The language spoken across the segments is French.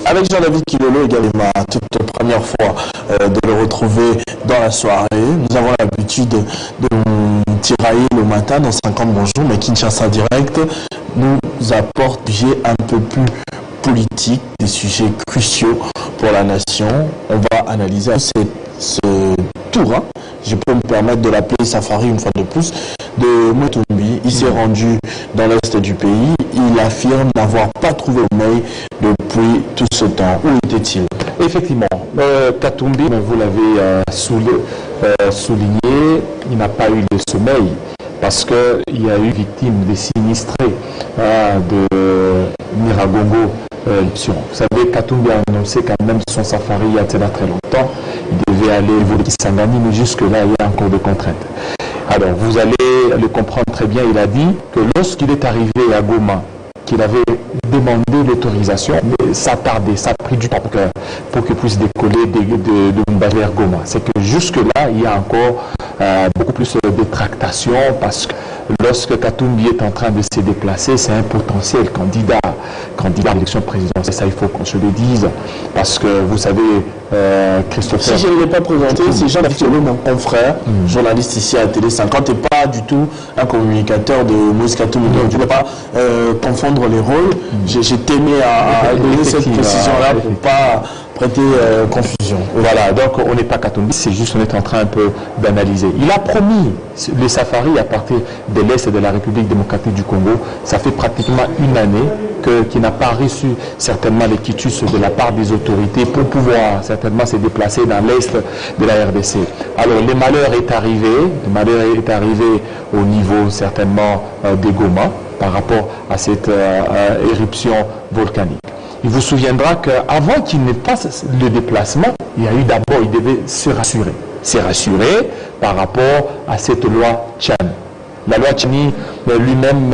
Avec Jean-David Kilolo également, toute première fois de le retrouver dans la soirée. Nous avons l'habitude de tirailler le matin dans 50 bonjours, mais Kinshasa Direct nous apporte des sujets un peu plus politiques, des sujets cruciaux pour la nation. On va analyser ce tour, hein. Je peux me permettre de l'appeler safari une fois de plus, de Motumbi. Il s'est rendu dans l'est du pays. Il affirme n'avoir pas trouvé le sommeil depuis tout ce temps. Où était-il? Effectivement, Katumbi, vous l'avez souligné, il n'a pas eu de sommeil parce qu'il y a eu victime des sinistrés de Nyiragongo. Vous savez, Katumbi a annoncé quand même son safari il y a très longtemps. Il devait aller au Kisangani, mais jusque-là, il y a encore des contraintes. Alors, vous allez le comprendre très bien, il a dit que lorsqu'il est arrivé à Goma, qu'il avait demandé l'autorisation, mais ça tardait, ça a pris du temps pour qu'il puisse décoller de Mbale vers Goma. C'est que jusque-là, il y a encore beaucoup plus de tractations parce que lorsque Katumbi est en train de se déplacer, c'est un potentiel candidat à l'élection présidentielle. Ça, il faut qu'on se le dise parce que vous savez, Christopher... Si je ne l'ai pas présenté, c'est Jean-David Kilolo, mon confrère, journaliste ici à Télé 50 et pas du tout un communicateur de Moïse Katumbi. Donc, je ne vais pas confondre les rôles. J'ai témé à donner cette précision-là pour ne pas prêter confusion. Voilà, donc on n'est pas Katumbi, c'est juste qu'on est en train un peu d'analyser. Il a promis les safaris à partir de l'Est de la République démocratique du Congo. Ça fait pratiquement une année qu'il n'a pas reçu certainement les quitus de la part des autorités pour pouvoir certainement se déplacer dans l'Est de la RDC. Alors le malheur est arrivé au niveau certainement des Goma par rapport à cette éruption volcanique. Il vous souviendra qu'avant qu'il ne fasse le déplacement, il y a eu d'abord, il devait se rassurer. Se rassurer par rapport à cette loi Tchani. La loi Tchani lui-même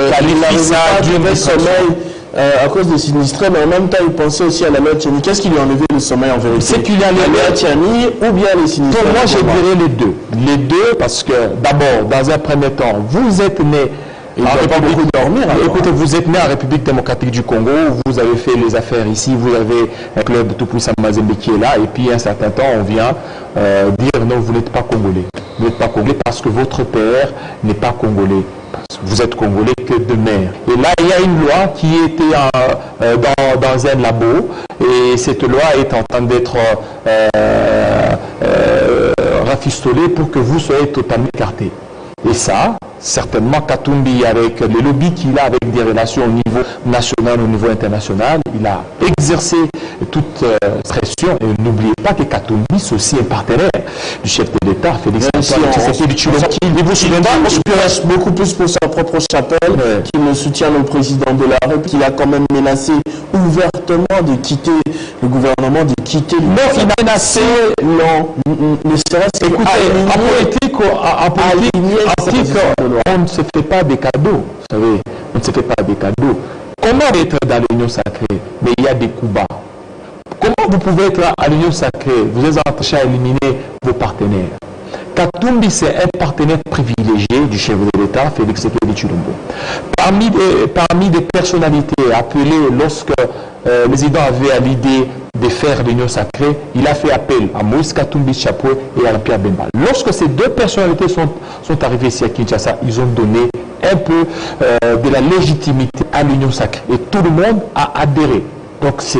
qualifie ça du sommeil à cause des sinistrés, mais en même temps, il pensait aussi à la loi Tchani. Qu'est-ce qui lui a enlevé le sommeil en vérité? C'est qu'il y a la loi Tchani ou bien les sinistrés? Pour moi, je dirais les deux. Les deux parce que, d'abord, dans un premier temps, vous êtes né... Il ne faut pas beaucoup dormir. Écoutez, vous êtes né en République démocratique du Congo, vous avez fait les affaires ici, vous avez un club tout puissant Mazembe qui est là, et puis à un certain temps, on vient dire non, vous n'êtes pas congolais. Vous n'êtes pas congolais parce que votre père n'est pas congolais. Vous êtes congolais que de mère. Et là, il y a une loi qui était dans un labo, et cette loi est en train d'être rafistolée pour que vous soyez totalement écarté. Et ça, certainement, Katumbi, avec les lobbies qu'il a avec des relations au niveau national, au niveau international, il a exercé toute pression. Et n'oubliez pas que Katumbi, c'est aussi un partenaire du chef de l'État, Félix Antoine Tshisekedi Tshilombo. Il vous souvient pas, beaucoup plus pour sa propre chapelle, qui ne soutient le président de la République, qu'il a quand même menacé ouvertement de quitter le gouvernement, de quitter le... Non, il a menacé... Non, ne serait-ce que... Écoutez, en politique, on ne se fait pas des cadeaux, vous savez, on ne se fait pas des cadeaux. Comment être dans l'union sacrée? Mais il y a des coups bas. Comment vous pouvez être à l'union sacrée? Vous êtes en train à éliminer vos partenaires. Katumbi, c'est un partenaire privilégié du chef de l'État, Félix Tshisekedi Tshilombo. Parmi des personnalités appelées lorsque le président avait à l'idée de faire l'union sacrée, il a fait appel à Moïse Katumbi Chapwe et à Pierre Bemba. Lorsque ces deux personnalités sont arrivées ici à Kinshasa, ils ont donné un peu de la légitimité à l'union sacrée. Et tout le monde a adhéré. Donc c'est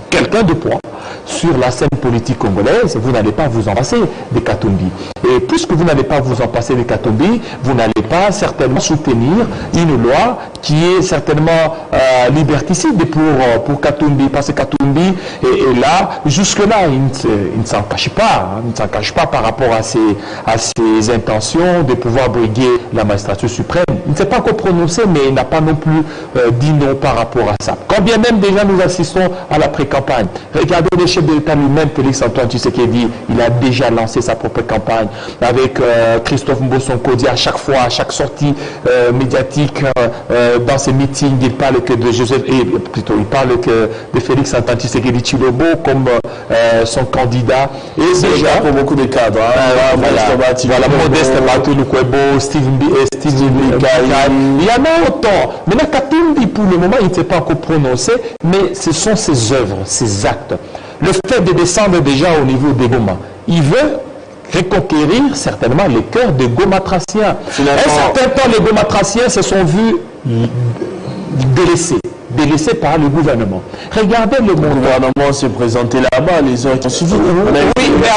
quelqu'un de poids sur la scène politique congolaise. Vous n'allez pas vous en passer des Katumbi. Et puisque vous n'allez pas vous en passer des Katumbi, vous n'allez pas certainement soutenir une loi qui est certainement liberticide pour Katumbi. Parce que Katumbi est là, jusque-là, il ne s'en cache pas. Il ne s'en cache pas par rapport à ses intentions de pouvoir briguer la magistrature suprême. Il ne s'est pas encore prononcé, mais il n'a pas non plus dit non par rapport à ça. Quand bien même déjà nous assistons à la pré-campagne. Regardez le chef de l'État lui-même, Félix Antoine Tshisekedi, il a déjà lancé sa propre campagne avec Christophe Mbosson Kodi à chaque fois, à chaque sortie médiatique, dans ses meetings, il parle que de Joseph, plutôt, il parle que de Félix Antoine Tshisekedi Tshilombo comme son candidat. Et c'est déjà pour beaucoup de cadres. Voilà, Modeste Batulukwebo, Steve Mikaï. Il y en a autant. Maintenant, Katumbi, pour le moment, il ne s'est pas encore prononcé, mais ce sont ses œuvres, ses actes. Le fait de descendre déjà au niveau des Goma, il veut reconquérir certainement les cœurs des Gomatraciens. Un certain temps, les Gomatraciens se sont vus délaissés par le gouvernement. Regardez le monde. Le gouvernement s'est présenté là-bas, les autres ont suivi. Oui, mais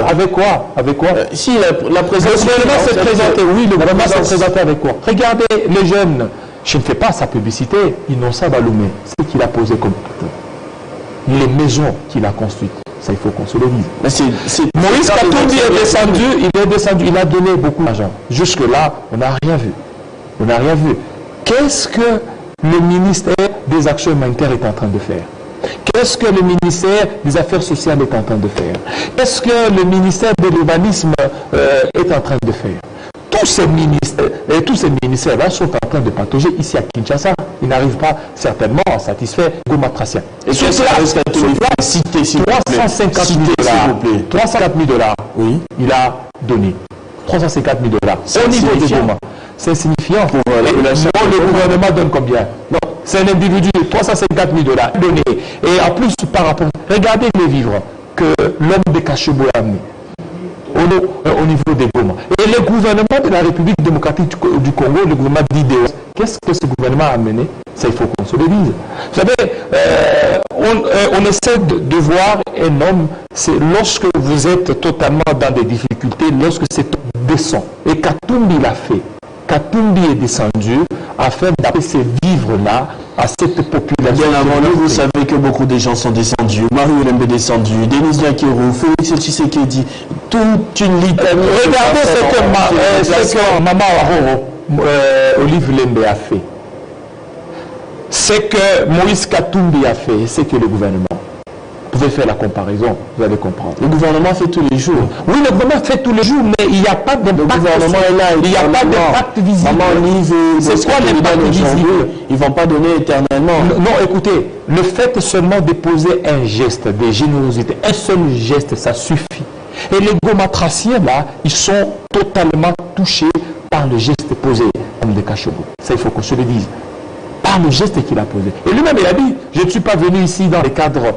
avec quoi? Avec quoi? Si, la présidence. Le gouvernement s'est présenté, oui, le gouvernement s'est présenté avec quoi? Regardez les jeunes. Je ne fais pas sa publicité, Innocent Baloumé, ce qu'il a posé comme les maisons qu'il a construites. Ça, il faut qu'on se le dise. Moïse Katumbi est descendu, il a donné beaucoup d'argent. Jusque-là, on n'a rien vu. Qu'est-ce que le ministère des Actions humanitaires est en train de faire? Qu'est-ce que le ministère des Affaires sociales est en train de faire? Qu'est-ce que le ministère de l'urbanisme est en train de faire? Tous ces ministères-là sont en train de patauger ici à Kinshasa. Ils n'arrivent pas certainement à satisfaire Gomatraciens. Et sur place, 350 000 $. Oui, il a donné 350 000 $. Au niveau de Goma, c'est insignifiant. Le gouvernement donne combien? Non, c'est un individu, 350 000 $ donné. Et en plus, par rapport, regardez les vivres que l'homme de Kachebo a amené au niveau des Goma. Et le gouvernement de la République démocratique du Congo, le gouvernement d'IDEO, qu'est-ce que ce gouvernement a amené? Ça, il faut qu'on se le dise. Vous savez, on essaie de voir un homme, c'est lorsque vous êtes totalement dans des difficultés, lorsque c'est descend. Et Katumbi l'a fait. Katumbi est descendu afin d'appeler ces vivres-là à cette population. Bien avant nous, vous savez que beaucoup de gens sont descendus. Marie-Hélène est descendue, Denis Diakérou, Félix Tshisekedi, toute une litanie. Regardez ce que Maman Aroro, Olive Lembe a fait. Ce que Moïse Katumbi a fait, c'est que le gouvernement. Vous pouvez faire la comparaison, vous allez comprendre. Le gouvernement fait tous les jours. Oui, le gouvernement fait tous les jours, mais il n'y a pas d'impact. Le gouvernement est là. Il n'y a pas d'impact visible. C'est quoi l'impact visible? Ils ne vont pas donner éternellement. Non, écoutez, le fait seulement de poser un geste de générosité, un seul geste, ça suffit. Et les Gomatraciens, là, ils sont totalement touchés par le geste posé, comme des Kachebo. Ça, il faut qu'on se le dise. Par le geste qu'il a posé. Et lui-même, il a dit, je ne suis pas venu ici dans les cadres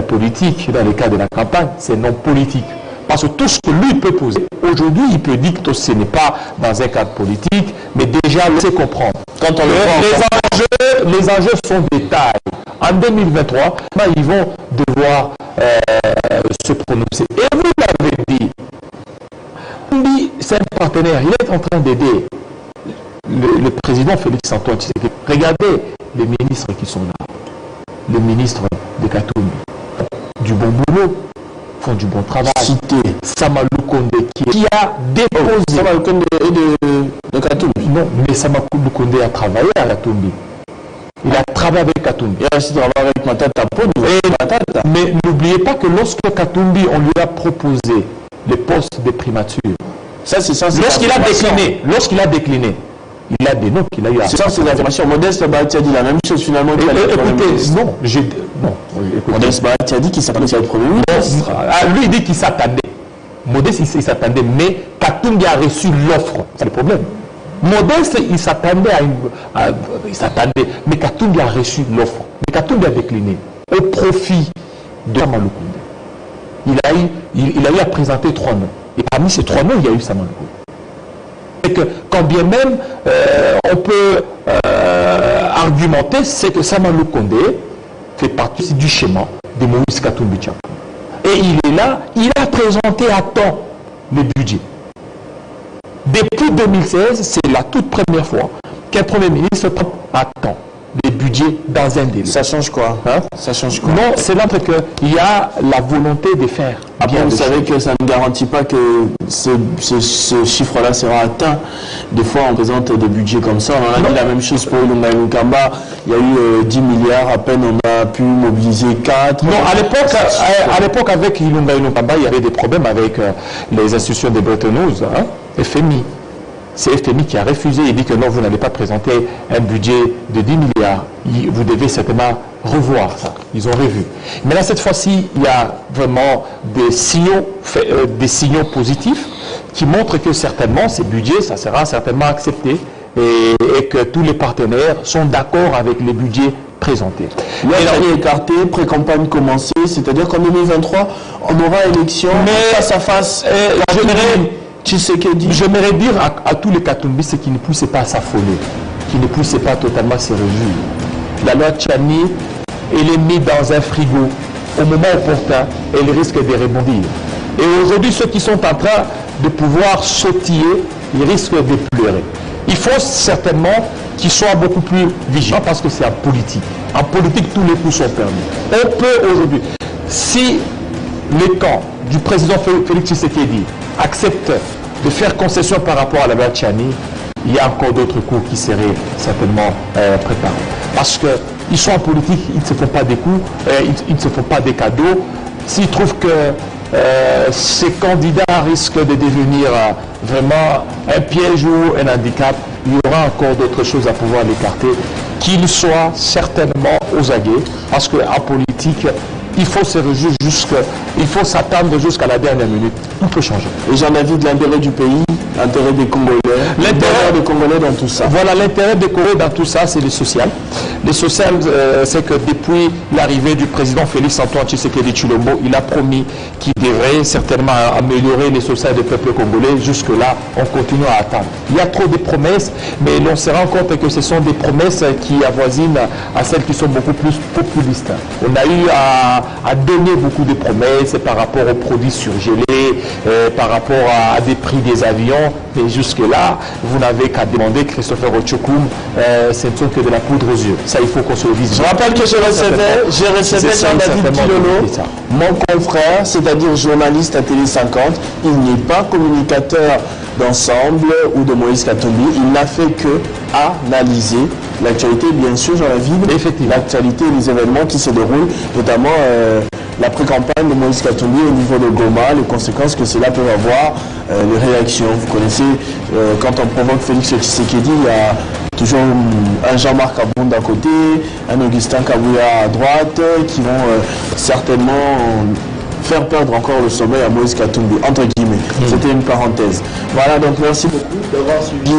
politiques, dans les cadres de la campagne, c'est non politique. Parce que tout ce que lui peut poser, aujourd'hui, il peut dire que ce n'est pas dans un cadre politique, mais déjà, on sait comprendre. Quand on les enjeux sont des tailles. En 2023, ils vont devoir se prononcer. Et vous l'avez dit, c'est un partenaire, il est en train d'aider le président Félix Antoine Tshisekedi. Regardez les ministres qui sont là. Les ministres de Katumbi du bon boulot, font du bon travail. Cité Sama Lukonde qui a déposé. Sama Lukonde de Katumbi. Non, mais Sama Lukonde a travaillé à Katumbi. Il a travaillé avec Katumbi. Il a aussi travaillé avec Matata Pone. Mais n'oubliez pas que lorsque Katumbi, on lui a proposé le poste de primature, ça c'est ça. Lorsqu'il a décliné, il a des noms qu'il a eu à... C'est ça, c'est l'affirmation. Modeste Bahati a dit la même chose finalement. Écoutez, non. Modeste Bahati a dit qu'il s'attendait à être Premier ministre. Lui, il dit qu'il s'attendait. Modeste, il s'attendait, mais Katumbi a reçu l'offre. C'est le problème. Modeste, il s'attendait il s'attendait, mais Katumbi a reçu l'offre. Mais Katumbi a décliné au profit de Sama Lukonde. Il a eu à présenter 3 noms. Et parmi ces 3 noms, il y a eu Sama Lukonde. Et que quand bien même on peut argumenter, c'est que Sama Lukonde fait partie du schéma de Moïse Katumbi Tshilombo. Et il est là, il a présenté à temps le budget. Depuis 2016, c'est la toute première fois qu'un Premier ministre prend à temps les budgets dans un délai. Ça change quoi? Ça change quoi? Non, c'est là qu'il y a la volonté de faire. Après, vous savez que ça ne garantit pas que ce chiffre-là sera atteint. Des fois, on présente des budgets comme ça. On a dit la même chose pour Ilunga Ilunkamba. Il y a eu 10 milliards, à peine on a pu mobiliser 4. Non, à l'époque, avec Ilunga Ilunkamba, il y avait des problèmes avec les institutions de Bretton Woods, FMI. c'est FMI qui a refusé. Il dit que non, vous n'allez pas présenter un budget de 10 milliards. Vous devez certainement revoir ça. Ils ont revu. Mais là, cette fois-ci, il y a vraiment des signaux positifs qui montrent que certainement, ces budgets, ça sera certainement accepté et que tous les partenaires sont d'accord avec les budgets présentés. L'autre est écarté, pré-campagne commencée, c'est-à-dire qu'en 2023, on aura élection face à face. J'aimerais dire à tous les Katumbistes qui ne puissent pas s'affoler, qui ne puissent pas totalement se réjouir. La loi Tchani, elle est mise dans un frigo. Au moment opportun, elle risque de rebondir. Et aujourd'hui, ceux qui sont en train de pouvoir sautiller, ils risquent de pleurer. Il faut certainement qu'ils soient beaucoup plus vigilants parce que c'est en politique. En politique, tous les coups sont permis. On peut aujourd'hui, si le camp du président Félix Tshisekedi accepte de faire concession par rapport à la loi Tchani, il y a encore d'autres coups qui seraient certainement préparés. Parce qu'ils sont en politique, ils ne se font pas des coups, ils ne se font pas des cadeaux. S'ils trouvent que ces candidats risquent de devenir vraiment un piège ou un handicap, il y aura encore d'autres choses à pouvoir l'écarter, qu'ils soient certainement aux aguets, parce qu'en politique, il faut se réjouir il faut s'attendre jusqu'à la dernière minute. Tout peut changer. Et j'en ai vu de l'intérêt du pays, l'intérêt des Congolais, l'intérêt des Congolais dans tout ça. Voilà, l'intérêt des Congolais dans tout ça, c'est le social. Le social, c'est que depuis l'arrivée du président Félix Antoine Tshisekedi Tshilombo, il a promis qu'il devrait certainement améliorer les social des peuples congolais. Jusque-là, on continue à attendre. Il y a trop de promesses, mais l'on se rend compte que ce sont des promesses qui avoisinent à celles qui sont beaucoup plus populistes. On a eu à donner beaucoup de promesses par rapport aux produits surgelés, par rapport à des prix des avions, mais jusque-là, vous n'avez qu'à demander Christopher Ochokoum, ce ne sont que de la poudre aux yeux. Ça, il faut qu'on se le dise. Je rappelle que j'ai recevais Jean-David Kilolo, mon confrère, c'est-à-dire journaliste à Télé 50. Il n'est pas communicateur d'ensemble ou de Moïse Katumbi. Il n'a fait que analyser l'actualité, bien sûr, Jean-David, l'actualité et les événements qui se déroulent, notamment la pré-campagne de Moïse Katumbi au niveau de Goma, les conséquences que cela peut avoir, les réactions. Vous connaissez, quand on provoque Félix Tshisekedi, il y a toujours un Jean-Marc Aboun d'un côté, un Augustin Kabouya à droite, qui vont certainement faire perdre encore le sommeil à Moïse Katumbi, entre guillemets. C'était une parenthèse. Voilà, donc merci beaucoup d'avoir suivi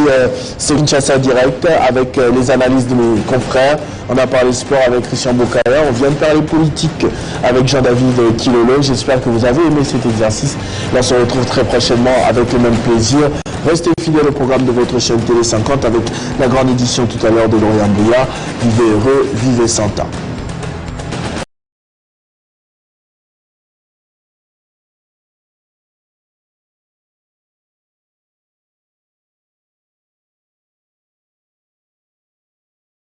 ce Kinshasa Direct avec les analyses de mes confrères. On a parlé sport avec Christian Bokaya, on vient de parler politique avec Jean-David Kilolo. J'espère que vous avez aimé cet exercice. Là, on se retrouve très prochainement avec le même plaisir. Restez fidèles au programme de votre chaîne Télé 50 avec la grande édition tout à l'heure de Lauriane Bouya. Vivez heureux, vivez sans temps.